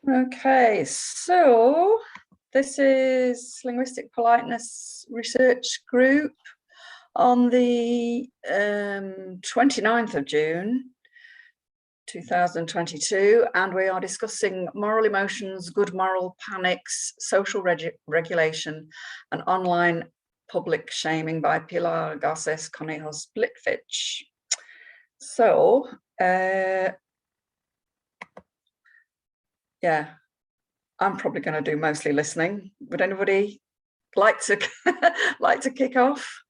Okay, so this is Linguistic Politeness Research Group on the 29th of June 2022, and we are discussing moral emotions, good moral panics, social regulation, and online public shaming by Pilar Garcés-Conejos Blitvich. So, yeah, I'm probably going to do mostly listening. Would anybody like to kick off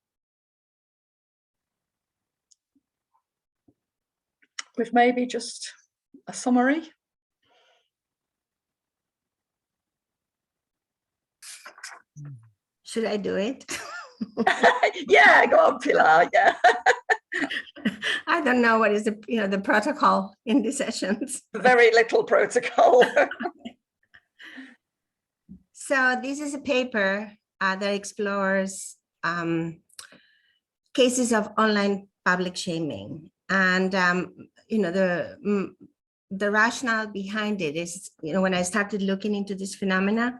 with maybe just a summary? Should I do it? Yeah, go on, Pilar. Yeah. I don't know what is the protocol in these sessions. Very little protocol. So this is a paper that explores cases of online public shaming, and the rationale behind it is, when I started looking into this phenomena,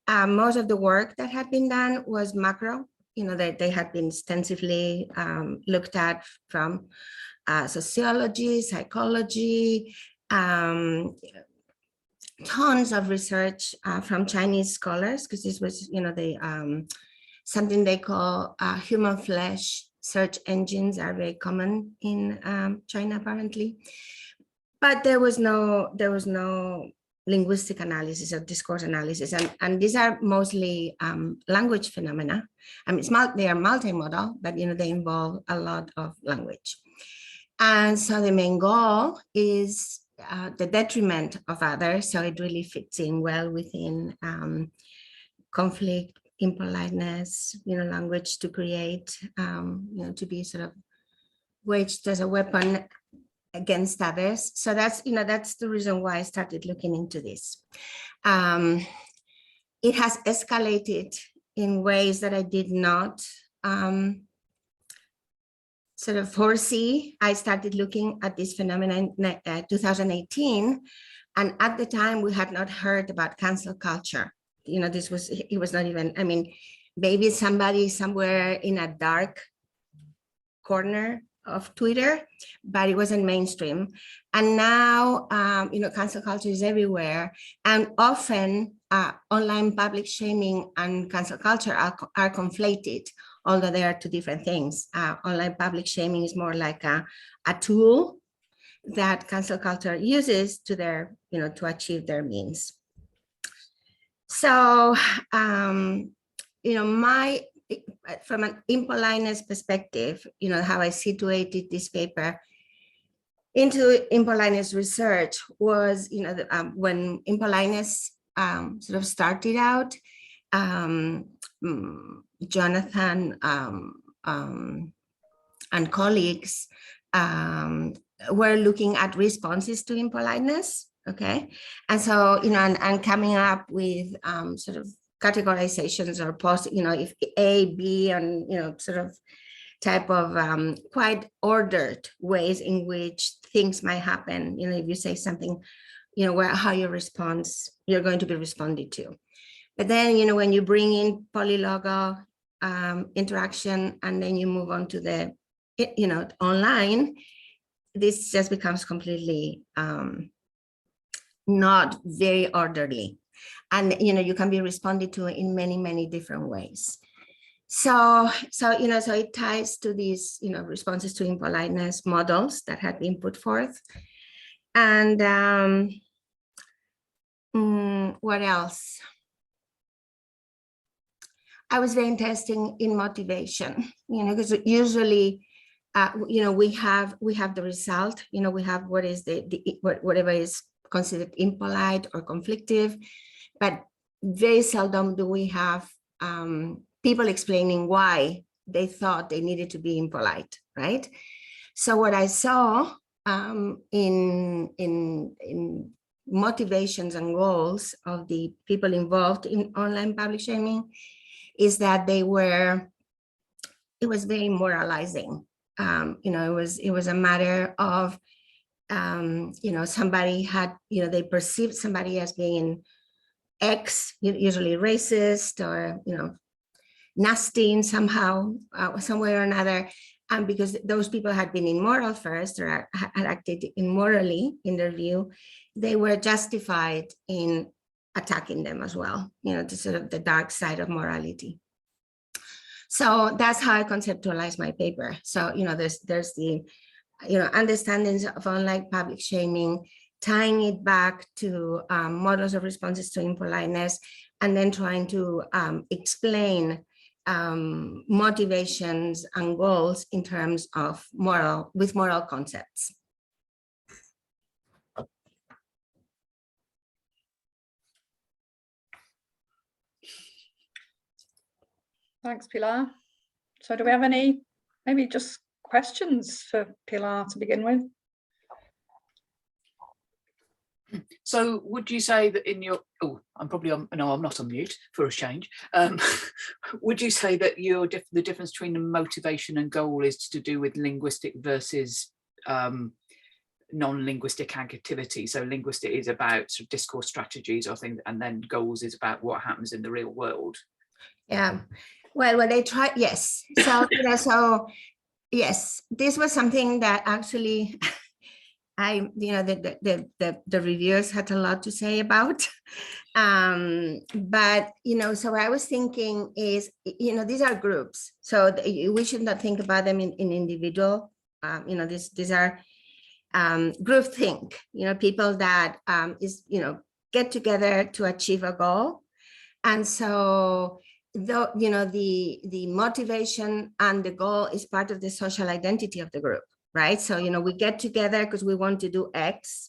most of the work that had been done was macro. That they had been extensively looked at from sociology, psychology, tons of research from Chinese scholars, because this was, something they call human flesh search engines are very common in China, apparently. But there was no linguistic analysis or discourse analysis, and these are mostly language phenomena. I mean, they are multimodal, but they involve a lot of language. And so the main goal is the detriment of others. So it really fits in well within conflict, impoliteness, language to create, to be sort of waged as a weapon against others. So that's the reason why I started looking into this. It has escalated in ways that I did not sort of foresee. I started looking at this phenomenon in 2018, and at the time we had not heard about cancel culture. It was not even, I mean, maybe somebody somewhere in a dark corner of Twitter, but it wasn't mainstream. And now, cancel culture is everywhere. And often online public shaming and cancel culture are conflated, although they are two different things. Online public shaming is more like a tool that cancel culture uses to achieve their means. So, from an impoliteness perspective, how I situated this paper into impoliteness research was, when impoliteness sort of started out, Jonathan and colleagues were looking at responses to impoliteness, okay? And so, and coming up with sort of categorizations or if A, B, and sort of type of quite ordered ways in which things might happen. If you say something, how your response, you're going to be responded to. But then, when you bring in polylogal interaction, and then you move on to the, online, this just becomes completely not very orderly. And, you can be responded to in many, many different ways. So it ties to these, responses to impoliteness models that had been put forth. And what else? I was very interested in motivation, because usually, we have the result, we have what is whatever is considered impolite or conflictive, but very seldom do we have people explaining why they thought they needed to be impolite, right? So what I saw in motivations and goals of the people involved in online public shaming is that it was very moralizing. It was a matter of somebody had, they perceived somebody as being X, usually racist or, nasty in somehow, some way or another. And because those people had been immoral first or had acted immorally in their view, they were justified in attacking them as well, to sort of the dark side of morality. So that's how I conceptualize my paper. So, there's the, understandings of online public shaming, tying it back to models of responses to impoliteness, and then trying to explain motivations and goals in terms of moral concepts. Thanks, Pilar. So do we have any, maybe just questions for Pilar to begin with? So would you say that in your, I'm probably on, no, I'm not on mute for a change. Would you say that the difference between the motivation and goal is to do with linguistic versus non-linguistic activity? So linguistic is about sort of discourse strategies or things, and then goals is about what happens in the real world. Yeah, well, when they try, yes. So, so yes, this was something that actually the reviewers had a lot to say about. But, so I was thinking is, these are groups. So we should not think about them in individual, these are groupthink, people that get together to achieve a goal. And so, the motivation and the goal is part of the social identity of the group, right? So, we get together because we want to do X.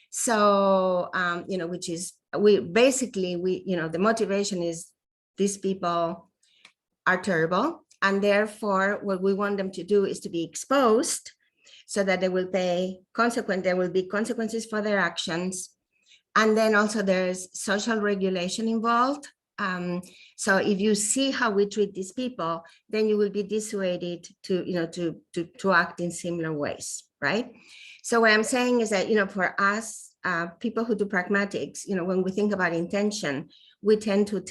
So, which is, the motivation is these people are terrible. And therefore, what we want them to do is to be exposed so that they will pay consequence. There will be consequences for their actions. And then also there's social regulation involved. So if you see how we treat these people, then you will be dissuaded to act in similar ways, right? So what I'm saying is that, for us, people who do pragmatics, when we think about intention, we tend to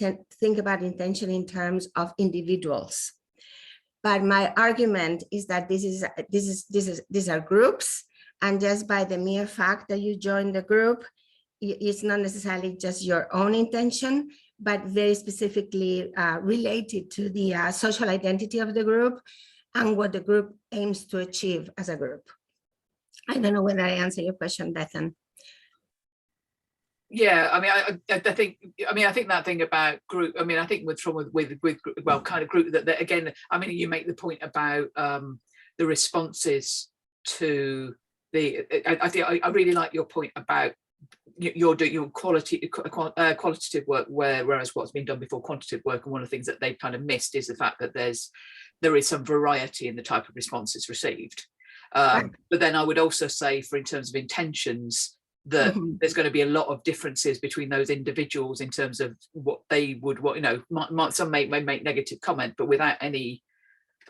think about intention in terms of individuals. But my argument is that these are groups, and just by the mere fact that you join the group, it's not necessarily just your own intention, but very specifically related to the social identity of the group and what the group aims to achieve as a group. I don't know whether I answer your question, Bethan. Yeah, I mean, I think that thing about group. I mean, I think with kind of group that again. I mean, you make the point about the responses to the. I really like your point about you're doing your qualitative work, whereas what's been done before quantitative work, and one of the things that they've kind of missed is the fact that there is some variety in the type of responses received. Right. But then I would also say, in terms of intentions, that there's going to be a lot of differences between those individuals in terms of what they would, some may make negative comment, but without any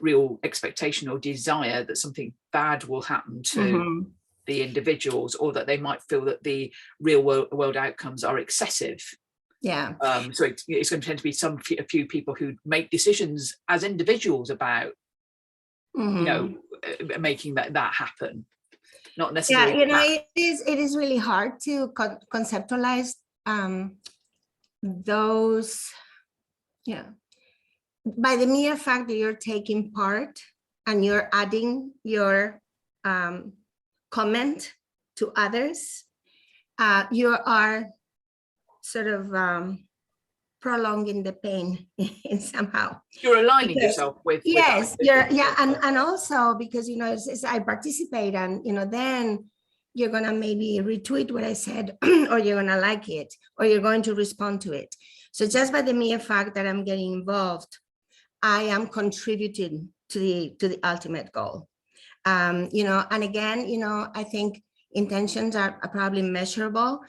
real expectation or desire that something bad will happen to the individuals, or that they might feel that the real world outcomes are excessive. Yeah. So it's going to tend to be a few people who make decisions as individuals about, making that happen. Not necessarily. Yeah, it is really hard to conceptualize those. Yeah. By the mere fact that you're taking part and you're adding your comment to others, you are sort of prolonging the pain in somehow. You're aligning yourself with yes, and also because as I participate, and then you're gonna maybe retweet what I said, or you're gonna like it, or you're going to respond to it. So just by the mere fact that I'm getting involved, I am contributing to the ultimate goal. And again, I think intentions are probably measurable,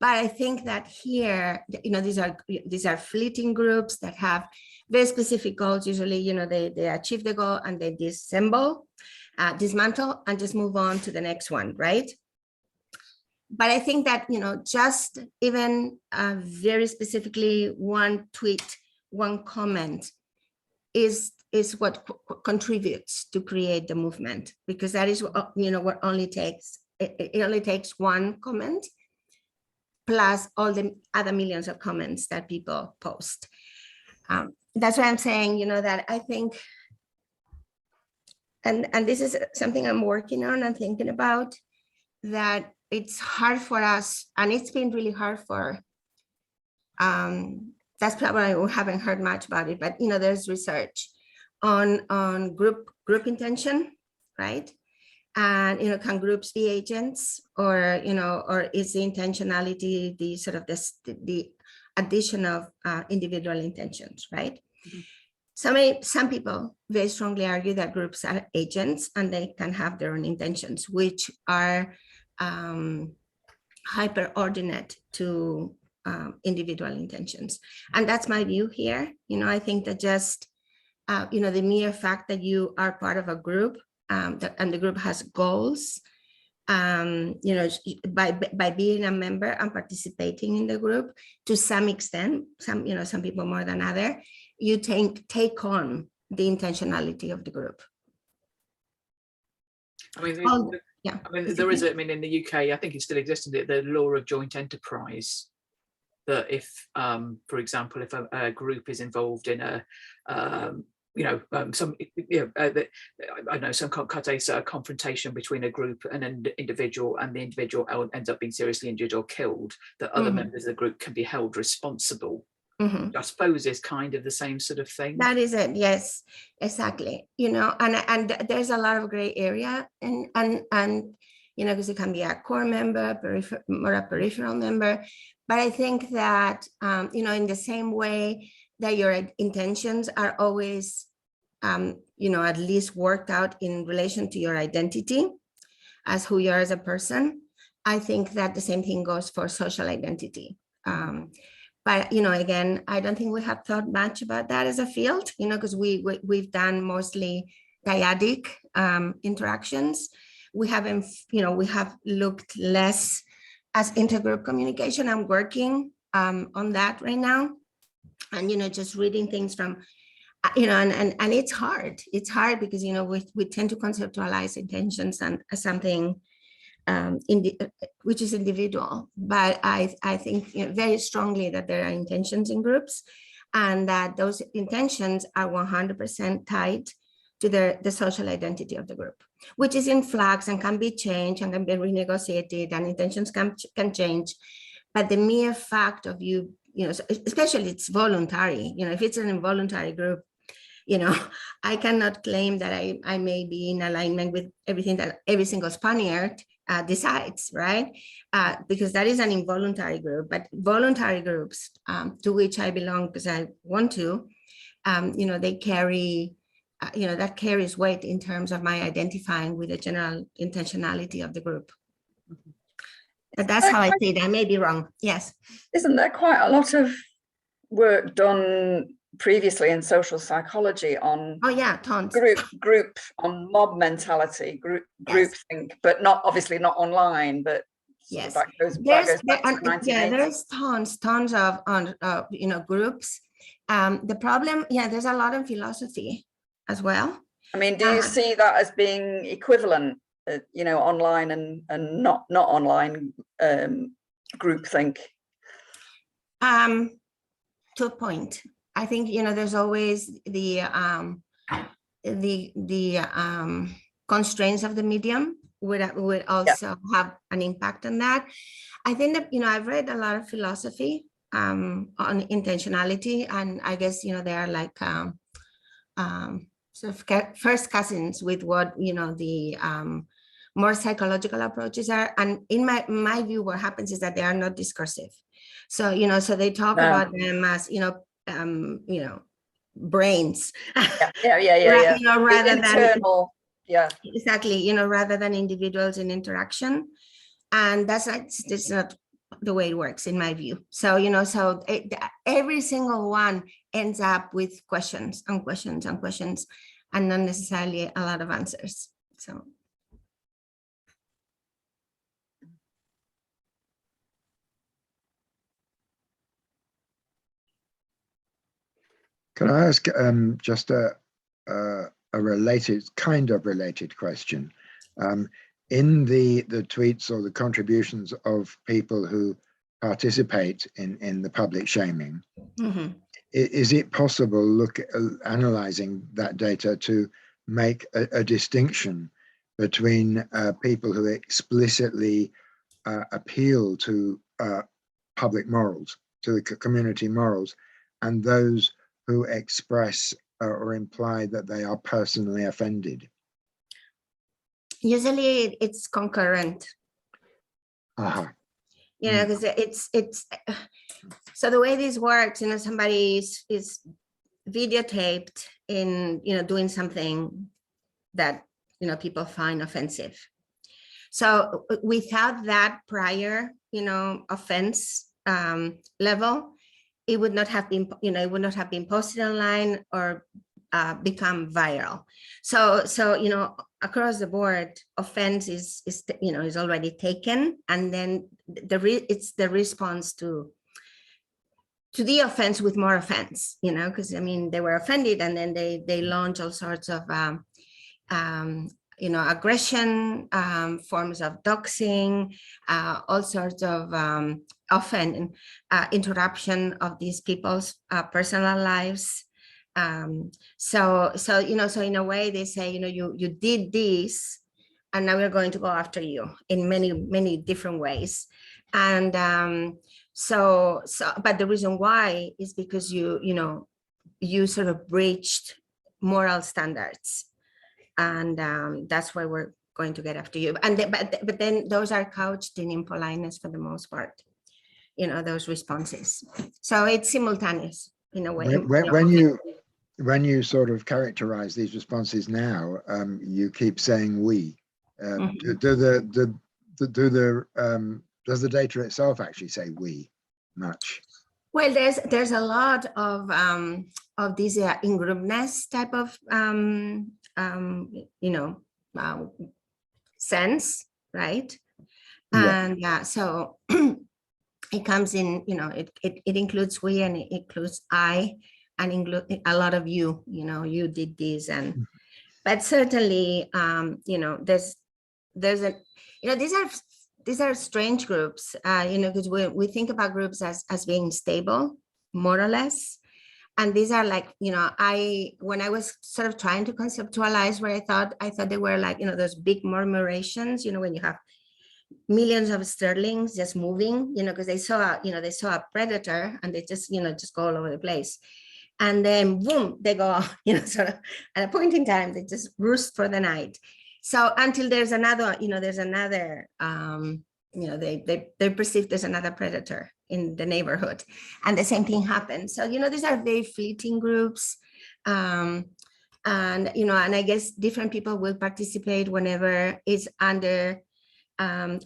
but I think that here, these are fleeting groups that have very specific goals. Usually, they achieve the goal and they dismantle and just move on to the next one, right? but I think that, just even very specifically one tweet, one comment is what contributes to create the movement, because that is what, what only takes, it only takes one comment plus all the other millions of comments that people post. That's why I'm saying, that I think, and this is something I'm working on and thinking about, that it's hard for us, and it's been really hard for, that's probably, we haven't heard much about it, but there's research on group intention, right? And can groups be agents, or or is the intentionality the sort of the addition of individual intentions, right? Mm-hmm. Some people very strongly argue that groups are agents and they can have their own intentions, which are hyperordinate to individual intentions. And that's my view here. I think that just the mere fact that you are part of a group, and the group has goals, by being a member and participating in the group, to some extent, some people more than other, you take on the intentionality of the group. I mean, yeah. I mean, there is, in the UK, I think it still exists, the law of joint enterprise, that if, for example, if a group is involved in a, some confrontation between a group and an individual, and the individual ends up being seriously injured or killed, that other mm-hmm. members of the group can be held responsible. Mm-hmm. I suppose is kind of the same sort of thing. That is it. Yes, exactly. And there's a lot of gray area, and because it can be a core member, or a peripheral member. But I think that in the same way that your intentions are always, at least worked out in relation to your identity as who you are as a person, I think that the same thing goes for social identity. But, again, I don't think we have thought much about that as a field, because we've done mostly dyadic interactions. We haven't, we have looked less as intergroup communication. I'm working on that right now. And, just reading things from, and it's hard. It's hard because, we tend to conceptualize intentions and as something which is individual. But I think very strongly that there are intentions in groups, and that those intentions are 100% tied to the social identity of the group, which is in flux and can be changed and can be renegotiated, and intentions can change. But the mere fact of you, especially it's voluntary, if it's an involuntary group, I cannot claim that I may be in alignment with everything that every single Spaniard decides, right? Because that is an involuntary group. But voluntary groups, to which I belong because I want to, they carry, that carries weight in terms of my identifying with the general intentionality of the group. But that's how I see it. I may be wrong. Yes. Isn't there quite a lot of work done previously in social psychology on tons. group on mob mentality, group think, but obviously not online, but yes, that goes back to the 1980s. There's tons of groups. The problem, there's a lot of philosophy as well. I mean, do you see that as being equivalent, online and not online group think? To a point. I think there's always the constraints of the medium would also have an impact on that. I think that I've read a lot of philosophy on intentionality, and I guess they are like sort of first cousins with what the more psychological approaches are. And in my view, what happens is that they are not discursive. So so they talk about them as brains. Rather internal, than exactly, rather than individuals in interaction, and that's not the way it works in my view. So every single one ends up with questions and questions and questions, and not necessarily a lot of answers. So. Can I ask just a related, kind of related question? In the tweets or the contributions of people who participate in the public shaming, Mm-hmm. is it possible, analyzing that data, to make a distinction between people who explicitly appeal to public morals, to the community morals, and those who express or imply that they are personally offended? Usually it's concurrent. Uh-huh. You know, because it's so the way this works, you know, somebody is videotaped in, you know, doing something that, you know, people find offensive. So without that prior, you know, offense level, it would not have been, you know, it would not have been posted online or become viral. So you know, across the board, offense is you know, is already taken, and then it's the response to the offense with more offense, you know, because I mean, they were offended, and then they launch all sorts of you know, aggression, forms of doxing, all sorts of often interruption of these people's personal lives. So you know, so in a way they say, you know, you did this, and now we're going to go after you in many different ways. And but the reason why is because you know, you sort of breached moral standards, and that's why we're going to get after you. And but then those are couched in impoliteness for the most part, you know, those responses. So it's simultaneous in a way. When you sort of characterize these responses now, you keep saying we. Does the data itself actually say we much? Well, there's a lot of these in-groupness type of you know, sense, right? Yeah. And so it comes in, you know, it includes we, and it includes I, and include a lot of you know, you did this. And but certainly you know, there's a, you know, these are strange groups, you know, because we think about groups as being stable, more or less. And these are like, you know, when I was sort of trying to conceptualize where I thought they were like, you know, those big murmurations, you know, when you have millions of sterlings just moving, you know, because they saw a predator, and they just, you know, just go all over the place. And then boom, they go, you know, sort of at a point in time, they just roost for the night. So until there's another, you know, you know, they perceive there's another predator in the neighborhood, and the same thing happens. So, you know, these are very fleeting groups. And, you know, and I guess different people will participate whenever it's under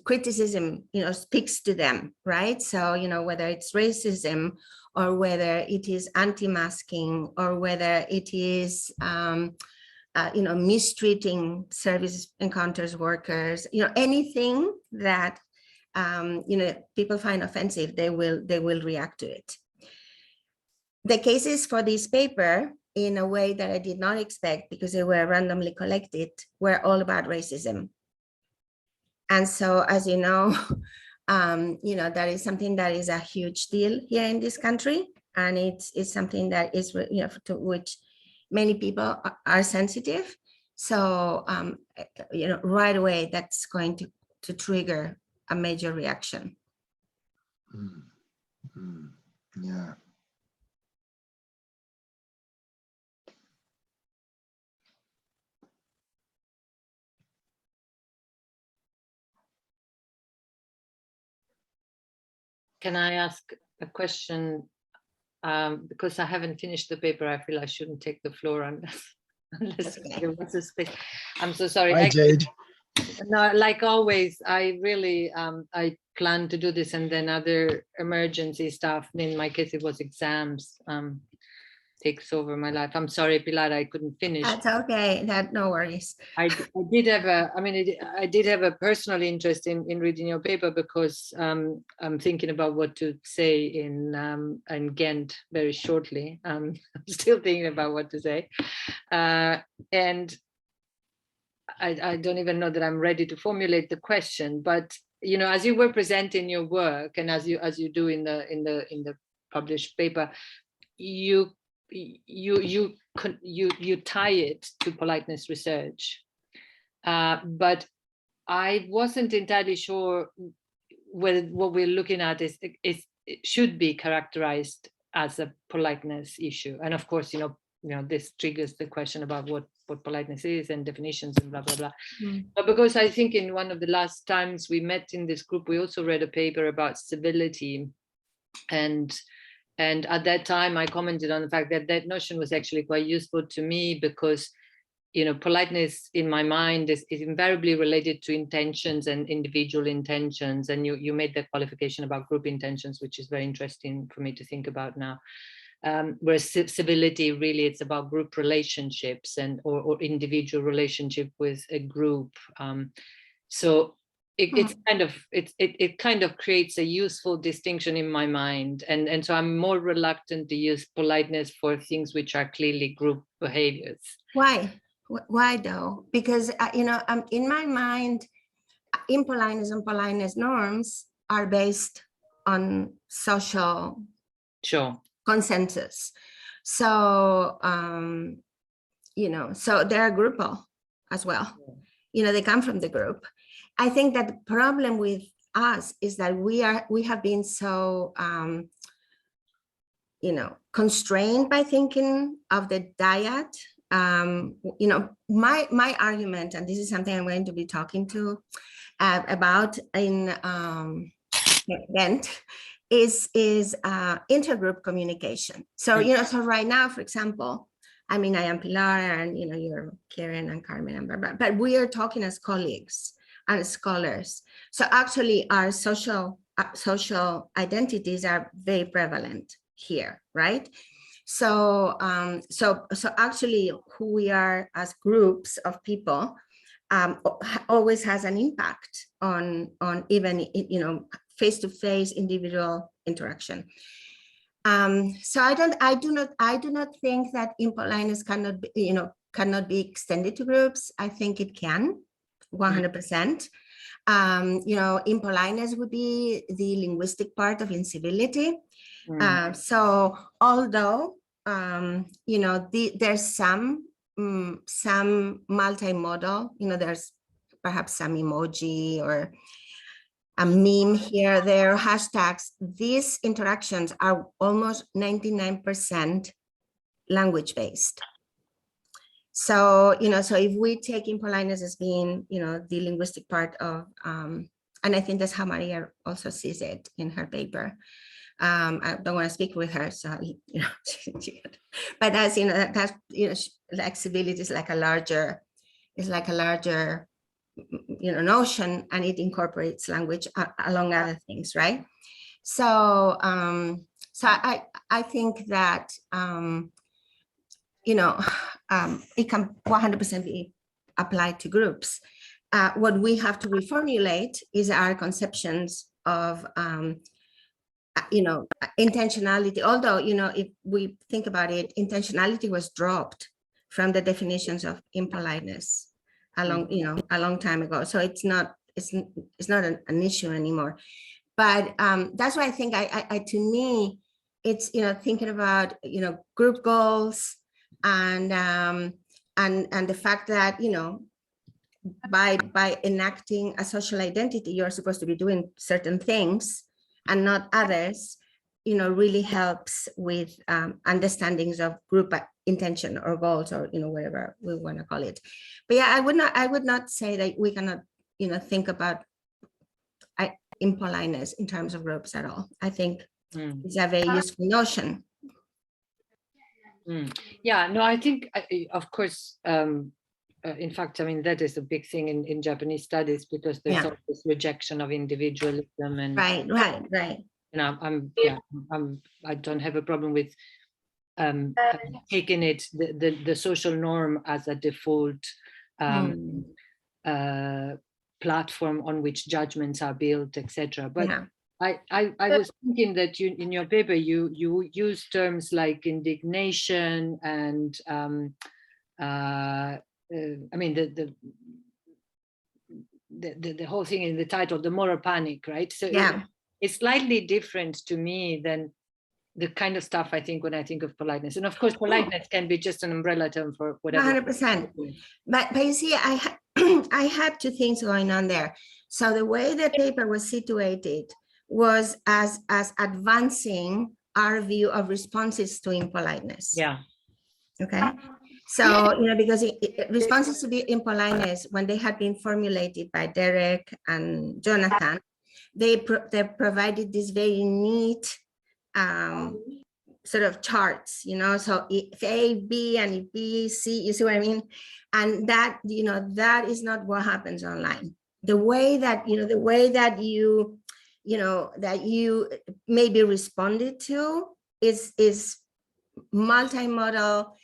criticism, you know, speaks to them, right? So, you know, whether it's racism, or whether it is anti-masking, or whether it is, you know, mistreating service encounters workers, you know, anything that, you know, people find offensive, they will react to it. The cases for this paper, in a way that I did not expect, because they were randomly collected, were all about racism. And so, as you know, you know, that is something that is a huge deal here in this country, and it's something that is, you know, to which many people are sensitive. So, you know, right away, that's going to trigger a major reaction. Yeah. Can I ask a question? Because I haven't finished the paper, I feel I shouldn't take the floor unless there was a space. I'm so sorry. Hi, Jade. No, like always, I really, I plan to do this, and then other emergency stuff. In my case, it was exams. takes over my life. I'm sorry, Pilar, I couldn't finish. That's okay. No worries. I did have I did have a personal interest in reading your paper because I'm thinking about what to say in Ghent very shortly. I'm still thinking about what to say, and I don't even know that I'm ready to formulate the question. But you know, as you were presenting your work, and as you do in the published paper, you tie it to politeness research, but I wasn't entirely sure whether what we're looking at is it should be characterized as a politeness issue. And of course, you know this triggers the question about what politeness is and definitions and blah blah blah. But because I think in one of the last times we met in this group, we also read a paper about civility, and at that time, I commented on the fact that that notion was actually quite useful to me because, you know, politeness in my mind is invariably related to intentions and individual intentions. And you made that qualification about group intentions, which is very interesting for me to think about now. Whereas civility, really, it's about group relationships and or individual relationship with a group. So it kind of creates a useful distinction in my mind, and so I'm more reluctant to use politeness for things which are clearly group behaviors. Why though? Because you know, in my mind, impoliteness and politeness norms are based on social consensus. So you know, so they're groupal as well. You know, they come from the group. I think that the problem with us is that we have been so, you know, constrained by thinking of the dyad. You know, my argument, and this is something I'm going to be talking to about in Ghent, is intergroup communication. So, you know, so right now, for example, I mean, I am Pilar, and you know, you're Karen and Carmen, and blah, blah, but we are talking as colleagues and scholars. So actually our social identities are very prevalent here, right? So so actually who we are as groups of people always has an impact on even, you know, face-to-face individual interaction. So I do not think that impoliteness cannot be, you know, cannot be extended to groups. I think it can. 100%. You know, impoliteness would be the linguistic part of incivility. So although, you know, there's some multimodal, you know, there's perhaps some emoji or a meme here, there, hashtags, these interactions are almost 99% language-based. So, you know, so if we take impoliteness as being, you know, the linguistic part of, and I think that's how Maria also sees it in her paper. I don't want to speak with her, so, you know, but as, you know, that's, you know, like civility is like a larger, you know, notion, and it incorporates language along other things, right? So, so I think that, you know, it can 100% be applied to groups. What we have to reformulate is our conceptions of, you know, intentionality. Although, you know, if we think about it, intentionality was dropped from the definitions of impoliteness a long time ago. So it's not an issue anymore. But that's why I think to me, it's, you know, thinking about, you know, group goals, and the fact that, you know, by enacting a social identity, you're supposed to be doing certain things and not others, you know, really helps with understandings of group intention or goals, or, you know, whatever we want to call it. But yeah, I would not say that we cannot, you know, think about impoliteness in terms of groups at all. I think it's a very useful notion. Yeah, no, I think, of course, in fact, I mean, that is a big thing in Japanese studies, because there's all this rejection of individualism, and right. you know, I don't have a problem with taking it the social norm as a default platform on which judgments are built, etc. But Yeah. I was thinking that you, in your paper, you use terms like indignation and I mean the whole thing in the title, the moral panic, right? So yeah, it's slightly different to me than the kind of stuff I think when I think of politeness. And of course, politeness can be just an umbrella term for whatever. 100%. But you see, I had two things going on there. So the way the paper was situated was as advancing our view of responses to impoliteness. Yeah. Okay. So, because responses to the impoliteness, when they had been formulated by Derek and Jonathan, they provided this very neat sort of charts, so if A, B, and if B, C, you see what I mean? And that, that is not what happens online. The way that, that you maybe responded to is multimodal,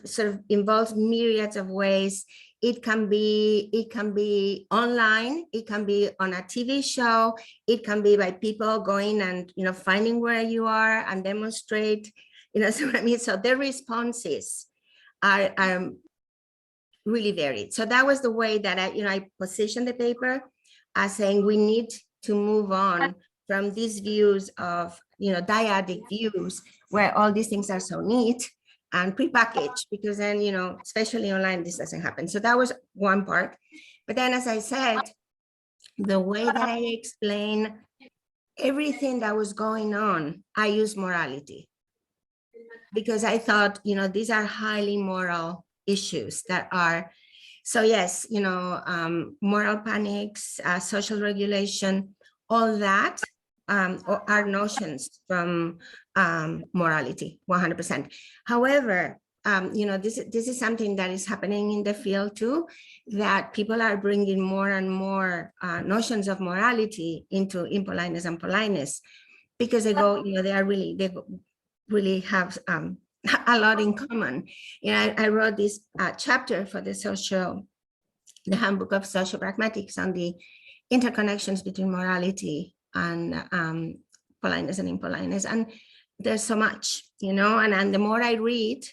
sort of involves myriads of ways. It can be online, it can be on a TV show, it can be by people going and finding where you are and demonstrate, so what I mean. So their responses are really varied. So that was the way that I positioned the paper as saying we need to move on from these views of dyadic views where all these things are so neat and prepackaged, because then, especially online, this doesn't happen. So that was one part. But then, as I said, the way that I explain everything that was going on, I use morality, because I thought, these are highly moral issues that are, so yes, moral panics, social regulation, all that are notions from morality, 100%. However, this is something that is happening in the field too, that people are bringing more and more notions of morality into impoliteness and politeness, because they go, they really have a lot in common. I wrote this chapter for the Handbook of Social Pragmatics on the interconnections between morality and politeness and impoliteness, and there's so much, and the more I read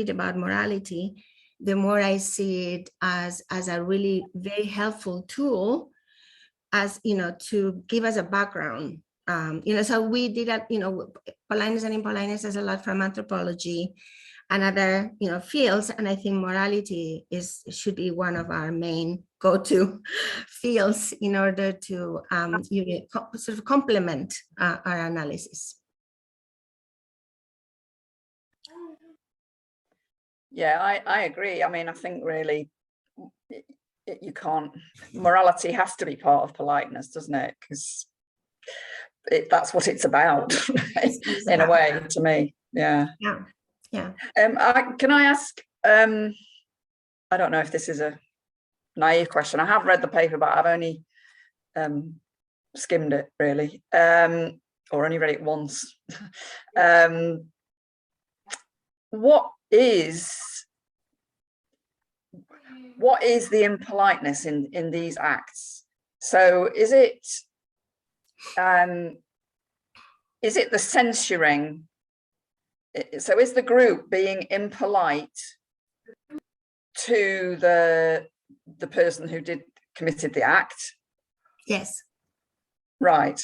about morality, the more I see it as a really very helpful tool, as to give us a background. So we did that, politeness and impoliteness is a lot from anthropology and other, fields. And I think morality should be one of our main go-to fields in order to sort of complement our analysis. Yeah, I agree. I mean, I think really you can't, morality has to be part of politeness, doesn't it? Because that's what it's about in a way, to me. Yeah. Can I ask, I don't know if this is a naive question. I have read the paper, but I've only skimmed it really, or only read it once. What is the impoliteness in these acts? So is it the censuring? So is the group being impolite to the person who committed the act? Yes. Right.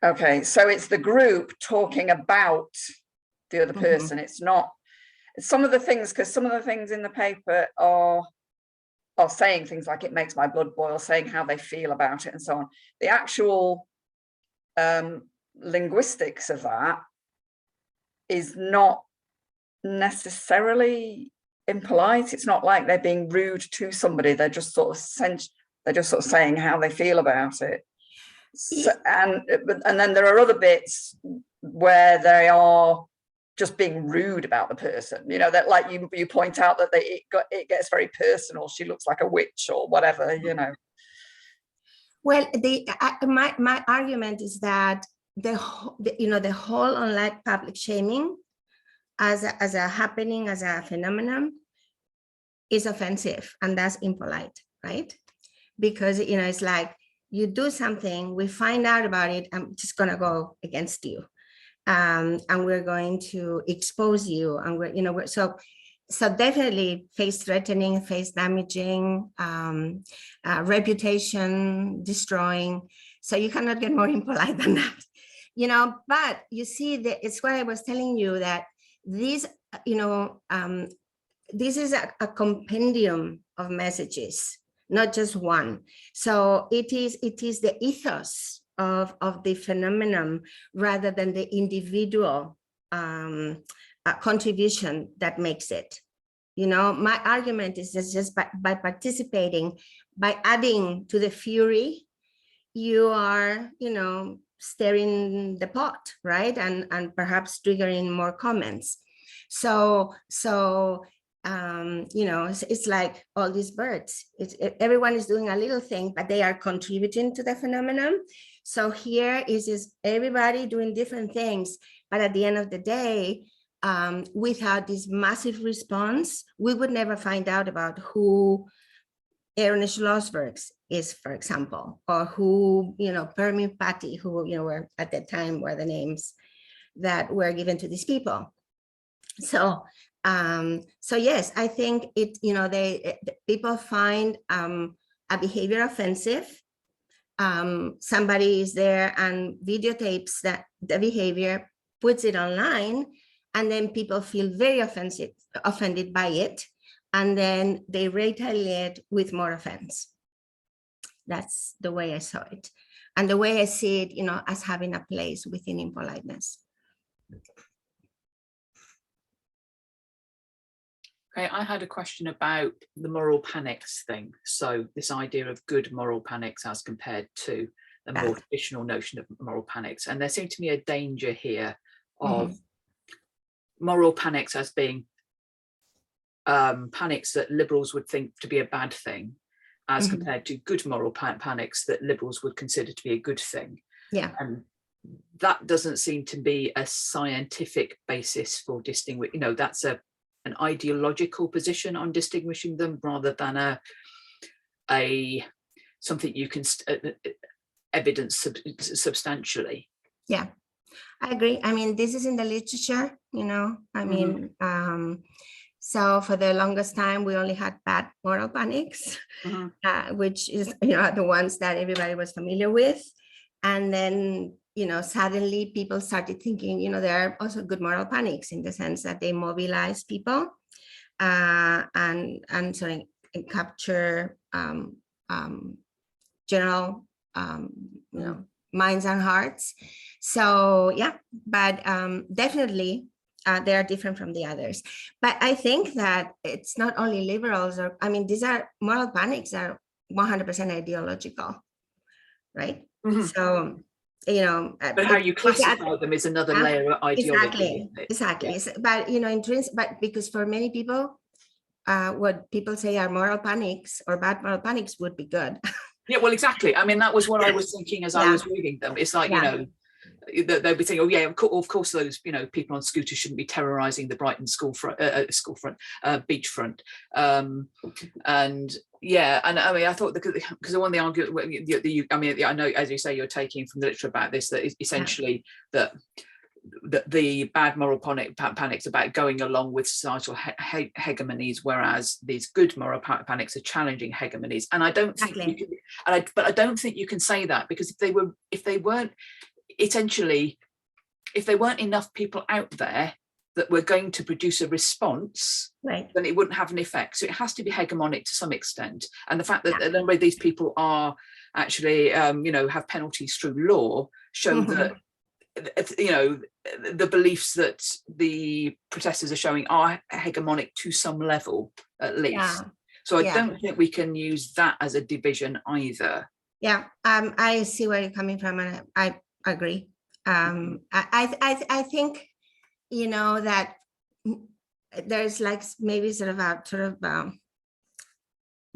Okay, so it's the group talking about the other person. It's not some of the things, because some of the things in the paper are saying things like, it makes my blood boil, saying how they feel about it and so on. The actual linguistics of that is not necessarily impolite. It's not like they're being rude to somebody. They're just sort of saying how they feel about it. So, and then there are other bits where they are just being rude about the person, that, like you point out that it gets very personal. She looks like a witch or whatever, Well, my argument is that the whole online public shaming as a happening, as a phenomenon, is offensive, and that's impolite, right? Because, you know, it's like you do something, we find out about it, I'm just gonna go against you. And we're going to expose you, and we're, you know, so definitely face threatening, face damaging, reputation destroying. So you cannot get more impolite than that, you know. But you see, that it's what I was telling you, that these, you know, this is a compendium of messages, not just one. So it is the ethos of the phenomenon rather than the individual contribution that makes it. You know, my argument is just by participating, by adding to the fury, you are, you know, stirring the pot, right? And perhaps triggering more comments. So you know, it's like all these birds. Everyone is doing a little thing, but they are contributing to the phenomenon. So here is just everybody doing different things, but at the end of the day, without this massive response, we would never find out about who Aaron Schlossberg is, for example, or who, you know, Permin Patty, who, you know, were at that time were the names that were given to these people. So yes, I think it, you know, people find a behavior offensive. Somebody is there and videotapes that the behavior, puts it online, and then people feel very offended by it, and then they retaliate with more offense. That's the way I saw it, and the way I see it, you know, as having a place within impoliteness. Okay, I had a question about the moral panics thing. So this idea of good moral panics as compared to the more traditional notion of moral panics. And there seemed to me a danger here of moral panics as being panics that liberals would think to be a bad thing, as compared to good moral panics that liberals would consider to be a good thing. Yeah. And that doesn't seem to be a scientific basis for distinguishing, you know, that's an ideological position on distinguishing them rather than a something you can evidence substantially. Yeah, I agree. I mean, this is in the literature, you know, I mean, so for the longest time, we only had bad moral panics, which is, you know, the ones that everybody was familiar with. And then, you know, suddenly people started thinking, you know, there are also good moral panics in the sense that they mobilize people and sort of capture general, you know, minds and hearts. So yeah, but definitely they are different from the others. But I think that it's not only liberals, or I mean, these are moral panics are 100% ideological, right? So, you know, but how you classify them is another layer of ideology. Exactly. Yeah. But you know, but because for many people, what people say are moral panics or bad moral panics would be good. Yeah, well, exactly. I mean, that was what I was thinking as I was reading them. It's like, you know, they'll be saying, oh yeah, of course those, you know, people on scooters shouldn't be terrorizing the Brighton beachfront. And yeah, and I mean, I thought because the one they argue, I mean, I know, as you say, you're taking from the literature about this, that essentially that the bad moral panics about going along with societal hegemonies, whereas these good moral panics are challenging hegemonies. And I don't think you can, but I don't think you can say that, because if they weren't enough people out there that were going to produce a response, then it wouldn't have an effect. So it has to be hegemonic to some extent. And the fact that the way these people are actually, you know, have penalties through law show that, you know, the beliefs that the protesters are showing are hegemonic to some level, at least. So I don't think we can use that as a division either. Yeah, I see where you're coming from, and I agree. I think, you know, that there's like maybe sort of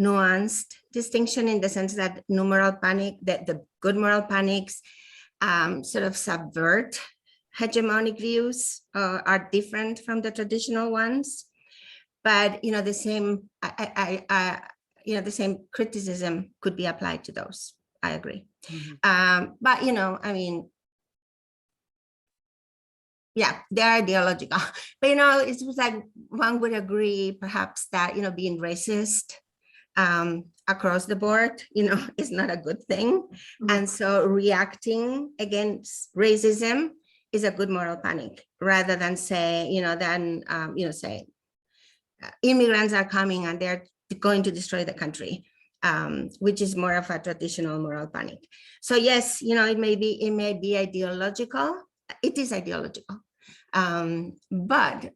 nuanced distinction in the sense that the good moral panics sort of subvert hegemonic views are different from the traditional ones, but the same the same criticism could be applied to those. I agree. But I mean, yeah, they're ideological. But it's like one would agree perhaps that being racist across the board is not a good thing. And so reacting against racism is a good moral panic, rather than say say immigrants are coming and they're going to destroy the country, which is more of a traditional moral panic. So yes, it may be ideological. It is ideological, but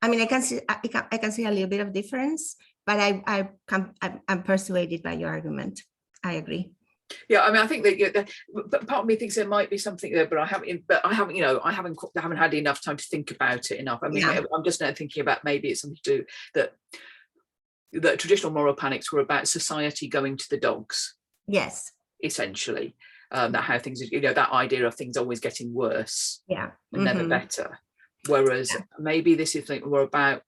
I mean, I can see a little bit of difference, but I'm persuaded by your argument. I agree. Yeah, I mean, I think that but part of me thinks there might be something there, but I haven't had enough time to think about it enough. I mean, I'm just now thinking about maybe it's something to do that traditional moral panics were about society going to the dogs. Yes. Essentially, that how things, that idea of things always getting worse. Yeah. And never better. Whereas maybe this is more about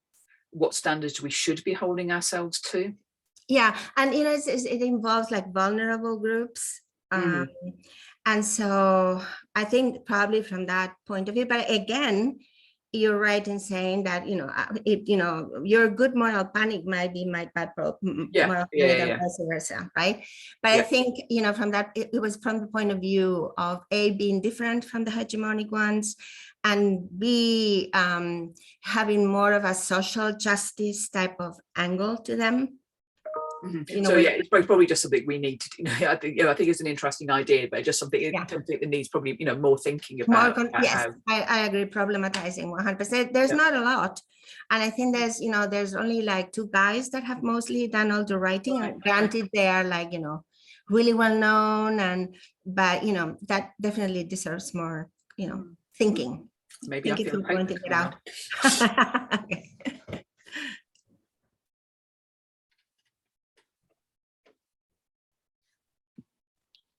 what standards we should be holding ourselves to. Yeah, and it involves like vulnerable groups, and so I think probably from that point of view. But again, you're right in saying that your good moral panic might be my bad moral panic, and vice versa, right? But I think from that it was from the point of view of A, being different from the hegemonic ones, and B, having more of a social justice type of angle to them. So it's probably just something we need to do. I think it's an interesting idea, but just something that needs probably more thinking about. Yes, I agree. Problematizing 100%. There's not a lot, and I think there's only like 2 guys that have mostly done all the writing. Right. And granted, they are like really well known, but that definitely deserves more thinking. Maybe I feel pointing it out. Okay.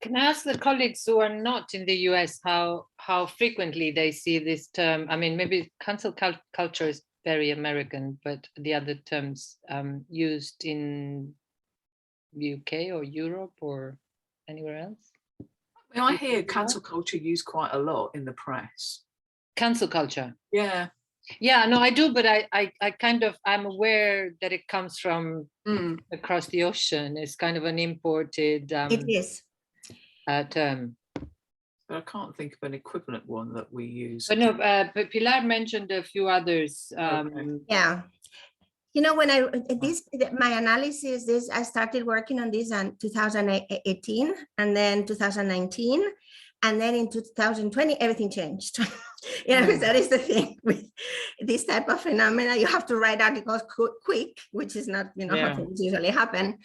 Can I ask the colleagues who are not in the US how frequently they see this term? I mean, maybe cancel culture is very American, but the other terms used in UK or Europe or anywhere else? I hear cancel culture used quite a lot in the press. Cancel culture? Yeah. Yeah, no, I do, but I'm aware that it comes from across the ocean. It's kind of an imported it is. Term. But I can't think of an equivalent one that we use. But no, Pilar mentioned a few others. Yeah. When my analysis, I started working on this in 2018 and then 2019. And then in 2020, everything changed. Because that is the thing with this type of phenomena. You have to write articles quick, which is not, how things usually happen,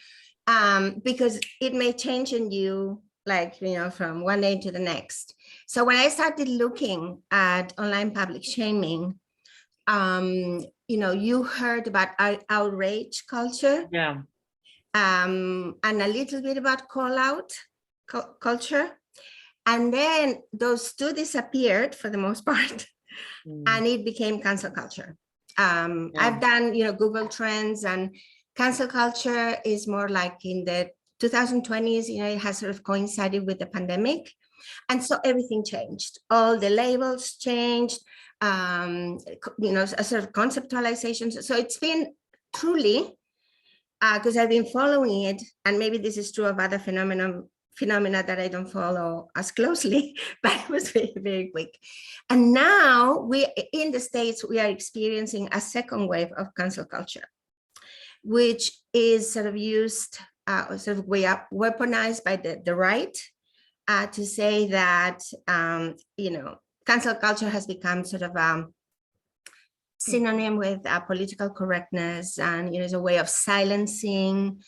because it may change in you, from one day to the next. So when I started looking at online public shaming, you heard about outrage culture, and a little bit about call out culture. And then those 2 disappeared for the most part, and it became cancel culture. I've done, Google Trends, and cancel culture is more like in the 2020s, it has sort of coincided with the pandemic. And so everything changed. All the labels changed, a sort of conceptualization. So it's been truly, because I've been following it, and maybe this is true of other phenomena that I don't follow as closely, but it was very, very quick. And now in the States, we are experiencing a second wave of cancel culture, which is sort of used, weaponized by the right to say that, cancel culture has become sort of synonym with political correctness, and is a way of silencing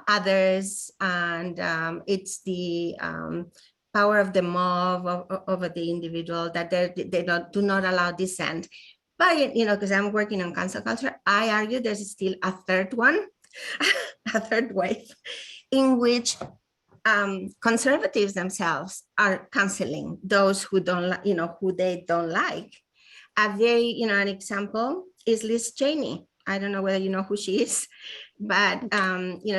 others, and it's the power of the mob over the individual, that they do not allow dissent. But because I'm working on cancel culture, I argue there's still a third one, a third wave, in which conservatives themselves are canceling those who don't, who they don't like. A very, an example is Liz Cheney. I don't know whether you know who she is, but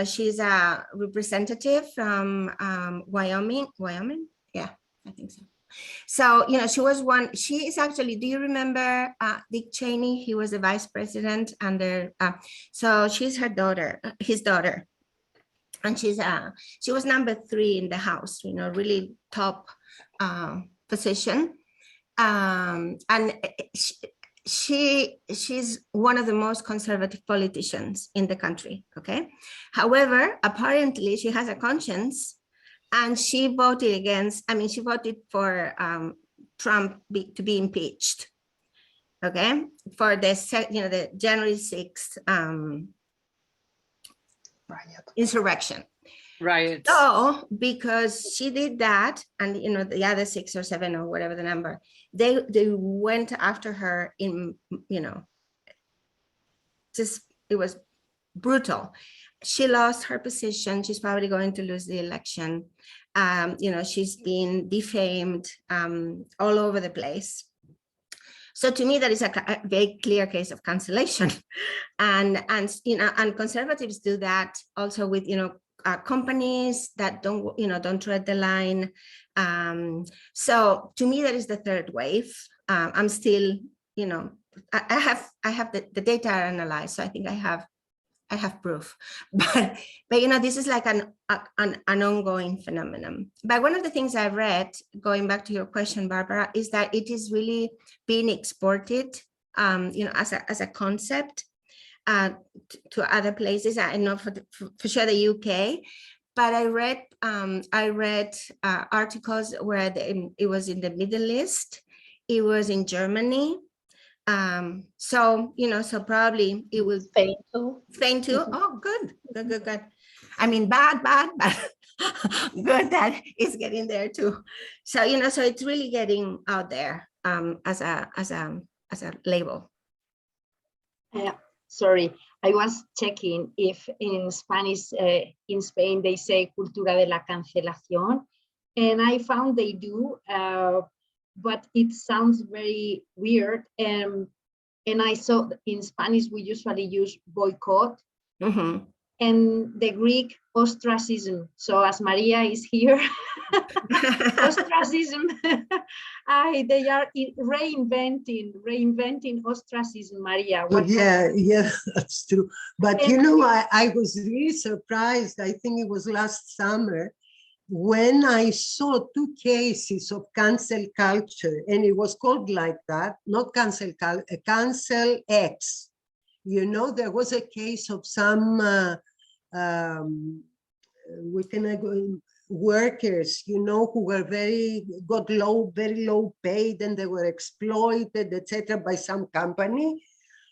she's a representative from Wyoming. Yeah, I think so. So, she is actually, do you remember Dick Cheney? He was the vice president under, so she's his daughter. And she was number 3 in the House, really top position. And she's one of the most conservative politicians in the country, okay? However, apparently she has a conscience, and she voted against, she voted for Trump to be impeached, okay? For the January 6th insurrection. Right. So because she did that, and the other 6 or 7 or whatever the number, they went after her in, just, it was brutal. She lost her position. She's probably going to lose the election. She's been defamed all over the place. So to me, that is a very clear case of cancellation. And conservatives do that also with, companies that don't tread the line. So to me, that is the third wave. I'm still, I have the data analyzed, so I think I have proof, but this is like an ongoing phenomenon. But one of the things I read, going back to your question, Barbara, is that it is really being exported, as a concept to other places. I know for sure the UK, but I read articles where it was in the Middle East, it was in Germany. So probably it was Spain too. Oh, good. Bad, but good that it's getting there too. So so it's really getting out there as a label. Sorry, I was checking if in Spanish, in Spain, they say cultura de la cancelación, and I found they do. But it sounds very weird. And I saw in Spanish, we usually use boycott, and the Greek ostracism. So as Maria is here, ostracism, they are reinventing ostracism, Maria. Yeah, that's true. But I was really surprised. I think it was last summer, when I saw 2 cases of cancel culture, and it was called like that, not cancel culture, cancel X. There was a case of some workers, who were very low paid, and they were exploited, etc., by some company.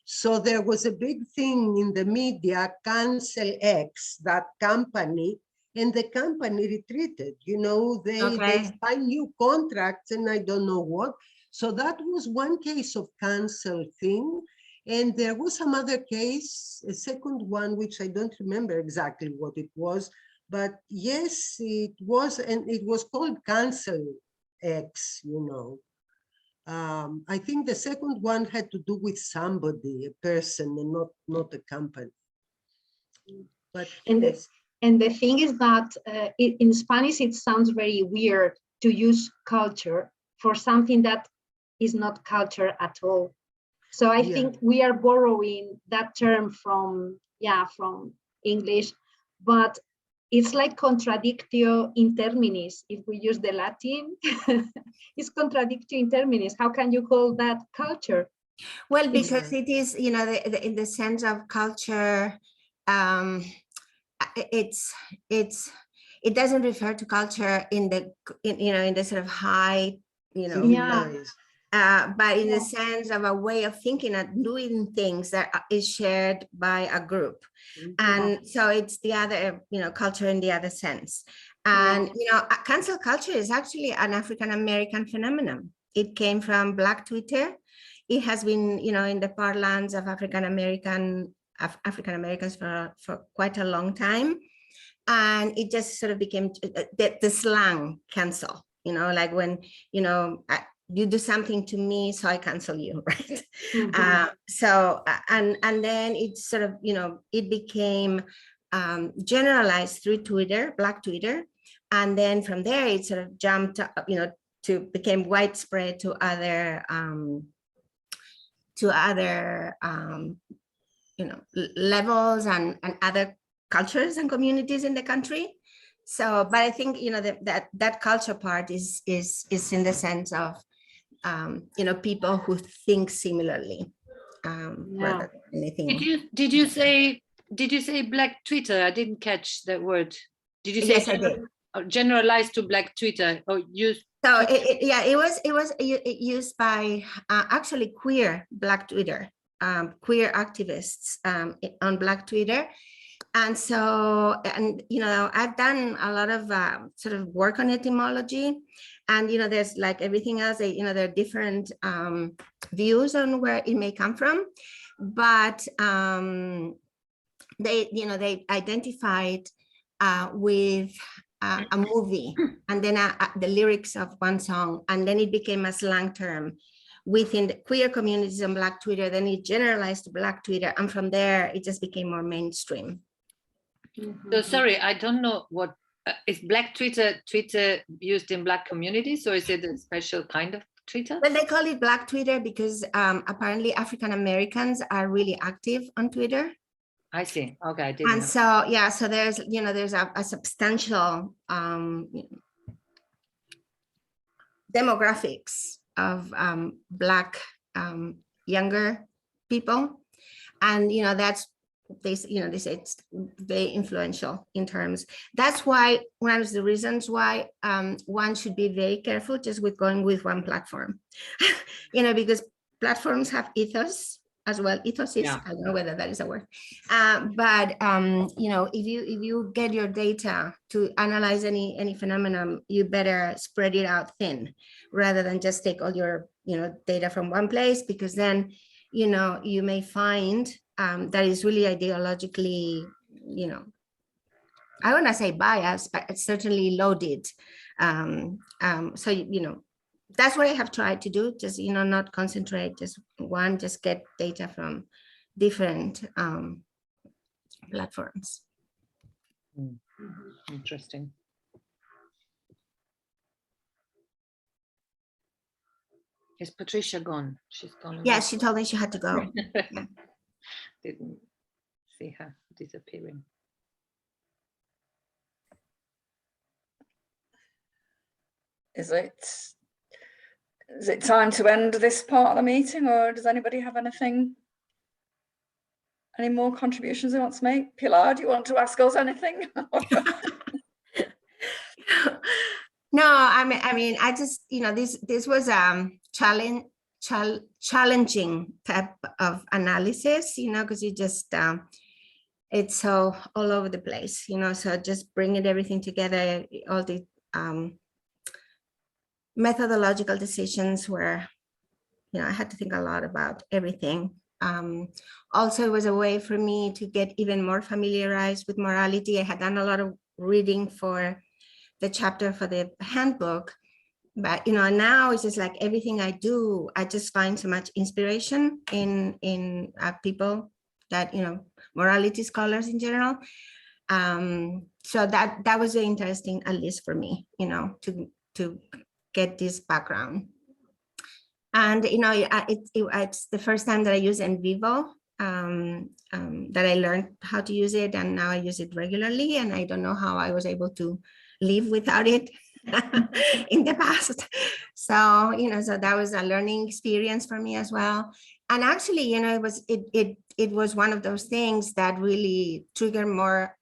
So there was a big thing in the media, cancel X, that company. And the company retreated, they signed new contracts and I don't know what. So that was one case of cancel thing. And there was some other case, a second one, which I don't remember exactly what it was, but yes, it was, and it was called cancel X, I think the second one had to do with somebody, a person, and not a company. But And the thing is that in Spanish, it sounds very weird to use culture for something that is not culture at all. So I think we are borrowing that term from English, but it's like contradictio in terminis. If we use the Latin, it's contradictio in terminis. How can you call that culture? Well, because it is, in the sense of culture, it doesn't refer to culture in the sort of high, but in the sense of a way of thinking and doing things that is shared by a group. And so it's the other, culture in the other sense. And, cancel culture is actually an African-American phenomenon. It came from Black Twitter. It has been, in the parlance of African-Americans for quite a long time. and it just sort of became the slang cancel, you know, like when, you know, you do something to me, so I cancel you, right? And then it sort of, you know, it became generalized through Twitter, Black Twitter. And then from there, it sort of jumped, you know, became widespread to other, you know, levels and other cultures and communities in the country. So, but I think, you know, that culture part is in the sense of, you know, people who think similarly, rather than anything. Did you say Black Twitter? I didn't catch that word. Did you say yes, I did. Generalized to Black Twitter? Or use? So it was used by actually queer Black Twitter, queer activists on Black Twitter. And so, and, you know, I've done a lot of sort of work on etymology, and, you know, there's like everything else, you know, there are different views on where it may come from, but they, you know, they identified with a movie, and then the lyrics of one song, and then it became a slang term within the queer communities on Black Twitter. Then it generalized to Black Twitter, and from there it just became more mainstream. So sorry, I don't know what is Black Twitter used in Black communities, or is it a special kind of Twitter? Well, they call it Black Twitter because apparently African Americans are really active on Twitter. I see. Okay, I didn't And know. so, yeah, so there's, you know, there's a substantial demographics of Black younger people, and, you know, that's, they say it's very influential in terms. That's why one of the reasons why one should be very careful just with going with one platform, you know, because platforms have ethos as well. Ethos is, I don't know whether that is a word, but you know, if you get your data to analyze any phenomenon, you better spread it out thin rather than just take all your, you know, data from one place, because then, you know, you may find that is really ideologically, you know, I want to say biased, but it's certainly loaded. So, you know, that's what I have tried to do, just, you know, not concentrate just one, just get data from different platforms. Interesting. Is Patricia gone? She's gone. Yeah, she told me she had to go. Yeah. Didn't see her disappearing. Is it time to end this part of the meeting, or does anybody have anything, any more contributions they want to make? Pilar, do you want to ask us anything? No, I mean, I just, you know, this was challenging type of analysis, you know, because you just it's so all over the place, you know, so just bringing everything together, all the methodological decisions where, you know, I had to think a lot about everything. Also, it was a way for me to get even more familiarized with morality. I had done a lot of reading for the chapter for the handbook, but, you know, now it's just like everything I do, I just find so much inspiration in people that, you know, morality scholars in general. So that was very interesting, at least for me, you know, to get this background. And, you know, it's the first time that I use NVivo, that I learned how to use it, and now I use it regularly, and I don't know how I was able to live without it in the past. So, you know, so that was a learning experience for me as well. And actually, you know, it was one of those things that really triggered more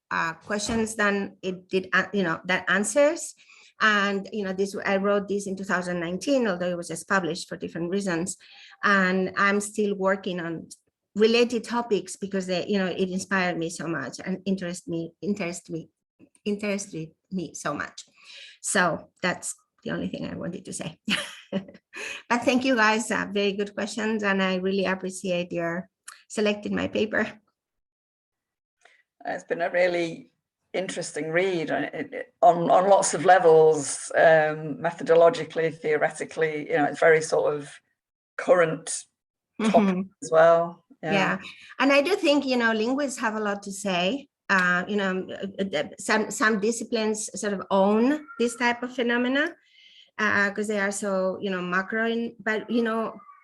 questions than it did, you know, that answers. And, you know, I wrote this in 2019, although it was just published for different reasons. And I'm still working on related topics because they, you know, it inspired me so much and interested me so much. So that's the only thing I wanted to say. But thank you guys, very good questions, and I really appreciate your selecting my paper. It's been a really interesting read on lots of levels, methodologically, theoretically. It's very sort of current topic as well. Yeah, and I do think linguists have a lot to say. Some disciplines sort of own this type of phenomena because they are so macro. But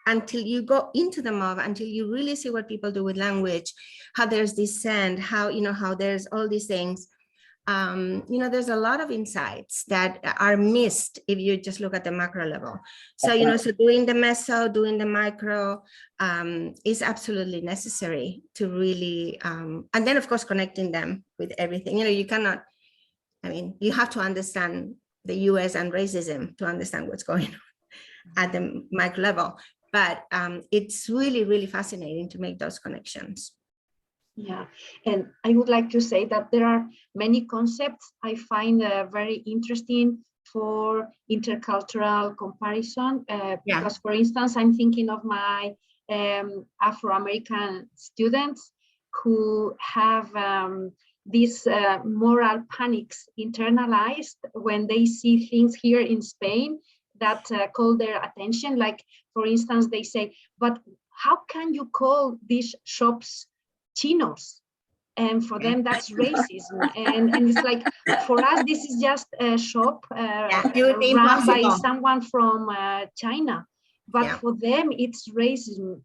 until you go into the mob, until you really see what people do with language, how there's dissent, how there's all these things. There's a lot of insights that are missed if you just look at the macro level. So, so doing the meso, doing the micro is absolutely necessary to really, and then of course, connecting them with everything. You cannot, you have to understand the US and racism to understand what's going on at the micro level. But it's really, really fascinating to make those connections. Yeah, and I would like to say that there are many concepts I find very interesting for intercultural comparison. Because, for instance, I'm thinking of my Afro-American students who have these moral panics internalized when they see things here in Spain that call their attention. Like, for instance, they say, but how can you call these shops chinos? And for them, that's racism. And it's like, for us, this is just a shop run by someone from China. But for them, it's racism.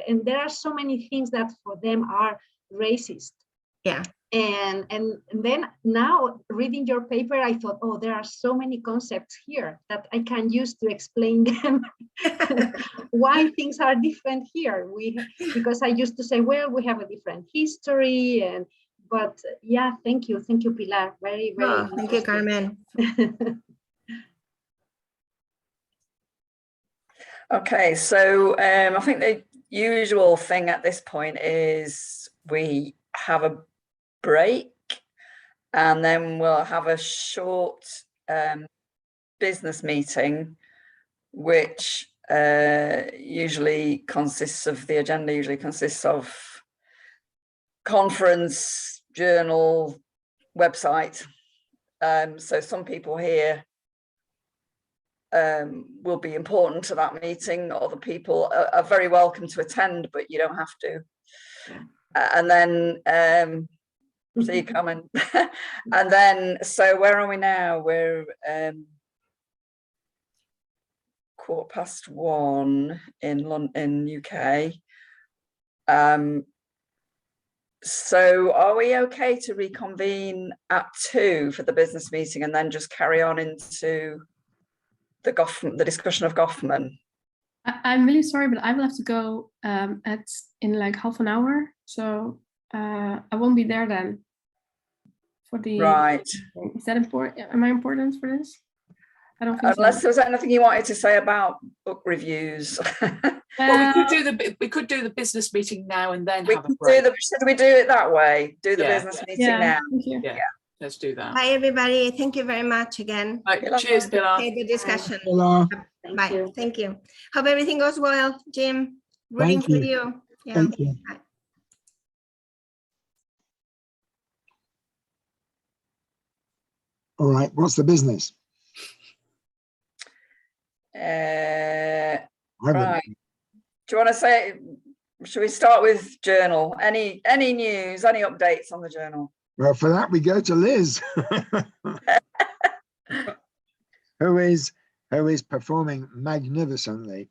And there are so many things that for them are racist. Yeah. And then now reading your paper, I thought, oh, there are so many concepts here that I can use to explain them why things are different here. Because I used to say, well, we have a different history, but yeah, thank you, Pilar. Very, very. Thank you, Carmen. Okay, so I think the usual thing at this point is we have a break and then we'll have a short business meeting, which usually consists of conference, journal, website. So some people here will be important to that meeting. Other people are very welcome to attend, but you don't have to. And then so you come in. And then, so where are we now? We're 1:15 in UK. So are we okay to reconvene at 2 for the business meeting and then just carry on into the discussion of Goffman? I'm really sorry, but I will have to go in like half an hour. So I won't be there then. For the right. Is that important? Am I important for this? I don't think Unless so. there was anything you wanted to say about book reviews. Well, we could do the business meeting now and then have a break. Should we do it that way? Do the business meeting now? Yeah, let's do that. Hi, everybody. Thank you very much again. Right, cheers, Pilar. Okay, good discussion. Pilar. Bye. Thank you. Hope everything goes well, Jim. Rooting for you. Yeah. Thank you. Bye. All right, what's the business? Right. Do you want to say, should we start with journal? Any news, any updates on the journal? Well, for that, we go to Liz, who is performing magnificently,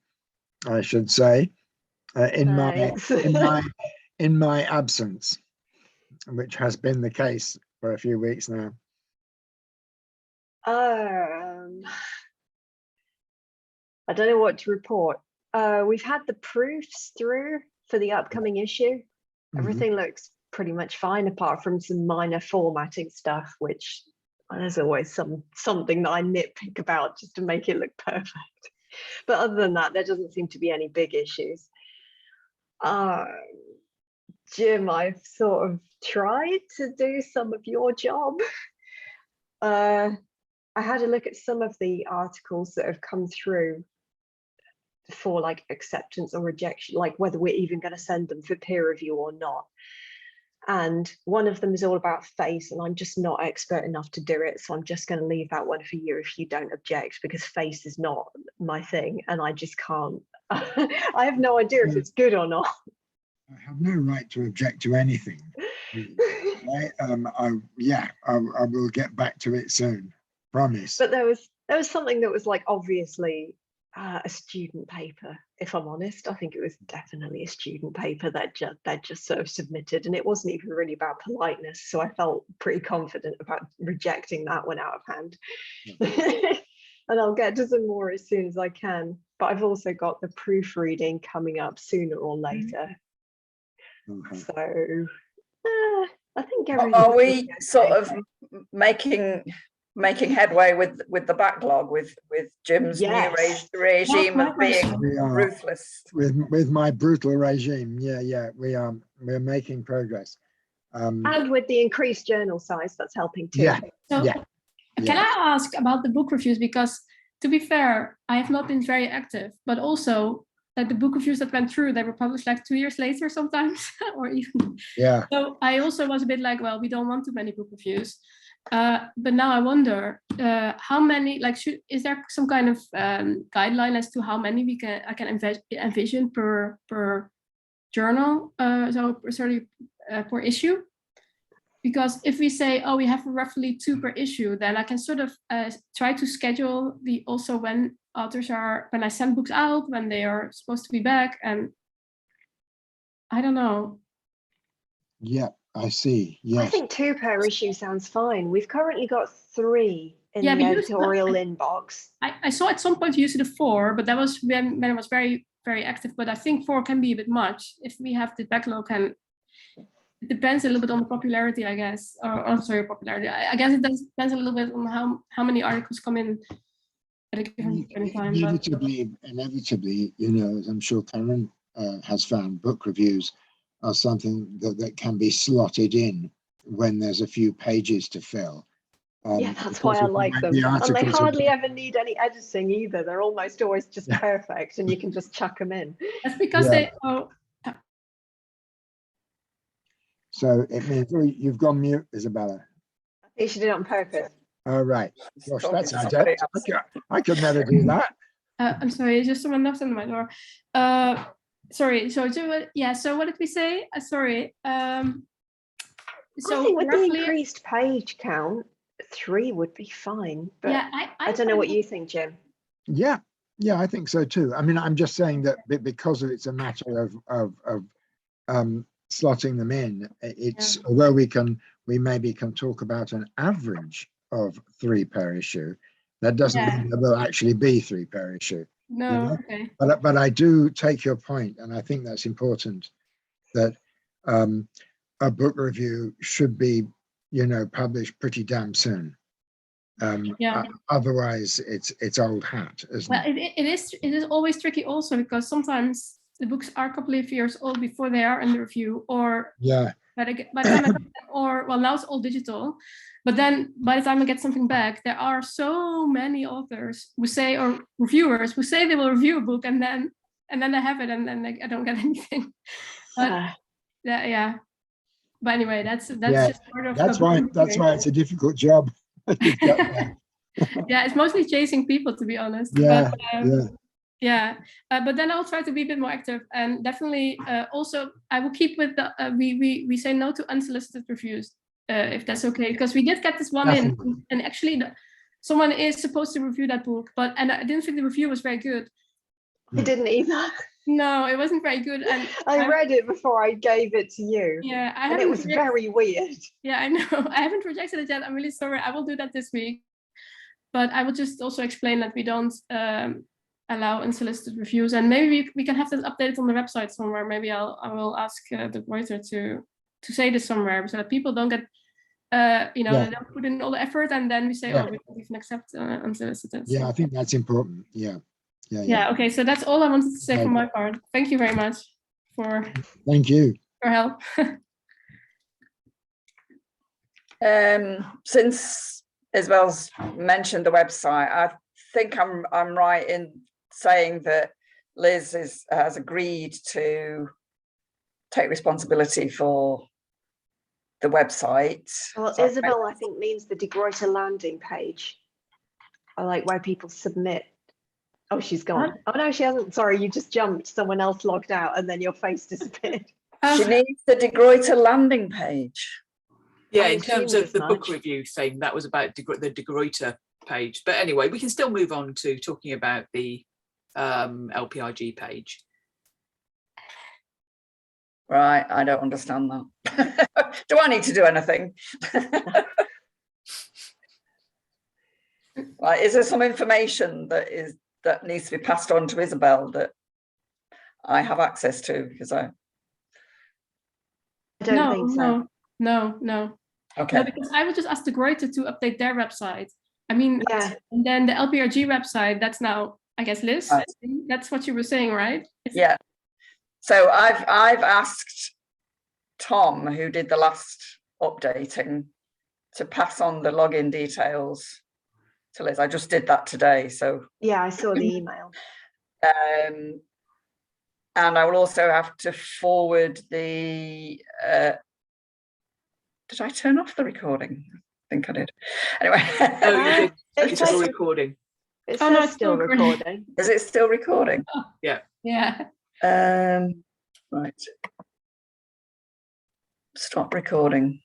I should say, in my absence, which has been the case for a few weeks now. I don't know what to report. We've had the proofs through for the upcoming issue. Everything looks pretty much fine, apart from some minor formatting stuff, which there's always something that I nitpick about just to make it look perfect. But other than that, there doesn't seem to be any big issues. Jim, I've sort of tried to do some of your job. I had a look at some of the articles that have come through for like acceptance or rejection, like whether we're even going to send them for peer review or not. And one of them is all about face, and I'm just not expert enough to do it. So I'm just going to leave that one for you if you don't object, because face is not my thing and I just can't. I have no idea if it's good or not. I have no right to object to anything. I will get back to it soon. Promise. But there was something that was like obviously a student paper, if I'm honest. I think it was definitely a student paper that just sort of submitted, and it wasn't even really about politeness, so I felt pretty confident about rejecting that one out of hand. Yeah. And I'll get to some more as soon as I can, but I've also got the proofreading coming up sooner or later. So I think are we sort of making headway with the backlog, with Jim's new regime of being ruthless? With my brutal regime, we're making progress. And with the increased journal size, that's helping too. Can I ask about the book reviews? Because to be fair, I have not been very active, but also that the book reviews that went through, they were published like 2 years later sometimes, or even. Yeah. So I also was a bit like, well, we don't want too many book reviews. But now I wonder how many, like, is there some kind of guideline as to how many I can envision per journal, per issue? Because if we say, oh, we have roughly 2 per issue, then I can sort of try to schedule also when authors when I send books out, when they are supposed to be back, and I don't know. Yeah, I see. Yes. I think 2 per issue sounds fine. We've currently got 3 in the editorial inbox. I saw at some point you used 4, but that was when it was very, very active. But I think 4 can be a bit much if we have the backlog, and it depends a little bit on the popularity, I guess. Popularity. I guess it depends a little bit on how many articles come in at a given time. Inevitably, you know, as I'm sure Karen has found, book reviews are something that can be slotted in when there's a few pages to fill. Yeah, that's why I like them. And they hardly ever need any editing either. They're almost always just perfect, and you can just chuck them in. That's because they. Oh. So it means you've gone mute, Isabella. I think she did it on purpose. Oh, right. Gosh, that's adept. I could never do that. I'm sorry, just someone knocked on my door. Sorry. So what did we say? Sorry. I think with the increased page count, 3 would be fine. But yeah, I don't know what you think, Jim. Yeah, I think so too. I mean, I'm just saying that because it's a matter of slotting them in, although we maybe can talk about an average of 3 per issue, that doesn't mean there will actually be 3 per issue. No, you know? okay. But I do take your point, and I think that's important, that a book review should be, you know, published pretty damn soon. Otherwise it's old hat, isn't it? It is always tricky also, because sometimes the books are a couple of years old before they are in the review, or by the time now it's all digital, but then by the time I get something back, there are so many authors who say, or reviewers who say they will review a book, and then they have it, and then I don't get anything. But but anyway, that's just part of that's why it's a difficult job. It's mostly chasing people, to be honest. But then I'll try to be a bit more active, and definitely also I will keep with the we say no to unsolicited reviews, if that's okay, because we did get this one in, and actually someone is supposed to review that book, and I didn't think the review was very good. I didn't either. No, it wasn't very good, and I read it before I gave it to you. Yeah, and it was very weird. Yeah, I know. I haven't rejected it yet. I'm really sorry. I will do that this week, but I will just also explain that we don't allow unsolicited reviews, and maybe we can have this updated on the website somewhere. Maybe I will ask the writer to say this somewhere, so that people don't get they don't put in all the effort, and then we say, oh, we don't even accept unsolicited. Yeah, I think that's important. Yeah. Okay, so that's all I wanted to say from my part. Thank you very much for help. Since Isabel's mentioned the website, I think I'm right in saying that Liz has agreed to take responsibility for the website. Well, So Isabel, I think, means the De Gruyter landing page. I like where people submit. Oh, she's gone. Oh, no, she hasn't. Sorry, you just jumped. Someone else logged out and then your face disappeared. she needs the De Gruyter landing page. Yeah, I in terms assumed of the as book much. review thing, that was about the De Gruyter page. But anyway, we can still move on to talking about the LPRG page. Right, I don't understand that. Do I need to do anything? Right, is there some information that needs to be passed on to Isabel that I have access to? Because I don't think so. No. okay. No, because I would just ask De Gruyter to update their website. I mean, Yeah. and then the LPRG website, that's now, I guess, Liz. Right. That's what you were saying, right? Yeah. So I've asked Tom, who did the last updating, to pass on the login details to Liz. I just did that today. So Yeah, I saw the email. and I will also have to forward the did I turn off the recording? I think I did. Anyway. Oh, you did. It It's still says- recording. It Oh, says no, it's still still recording. recording. Is it still recording? Yeah. Right. Stop recording.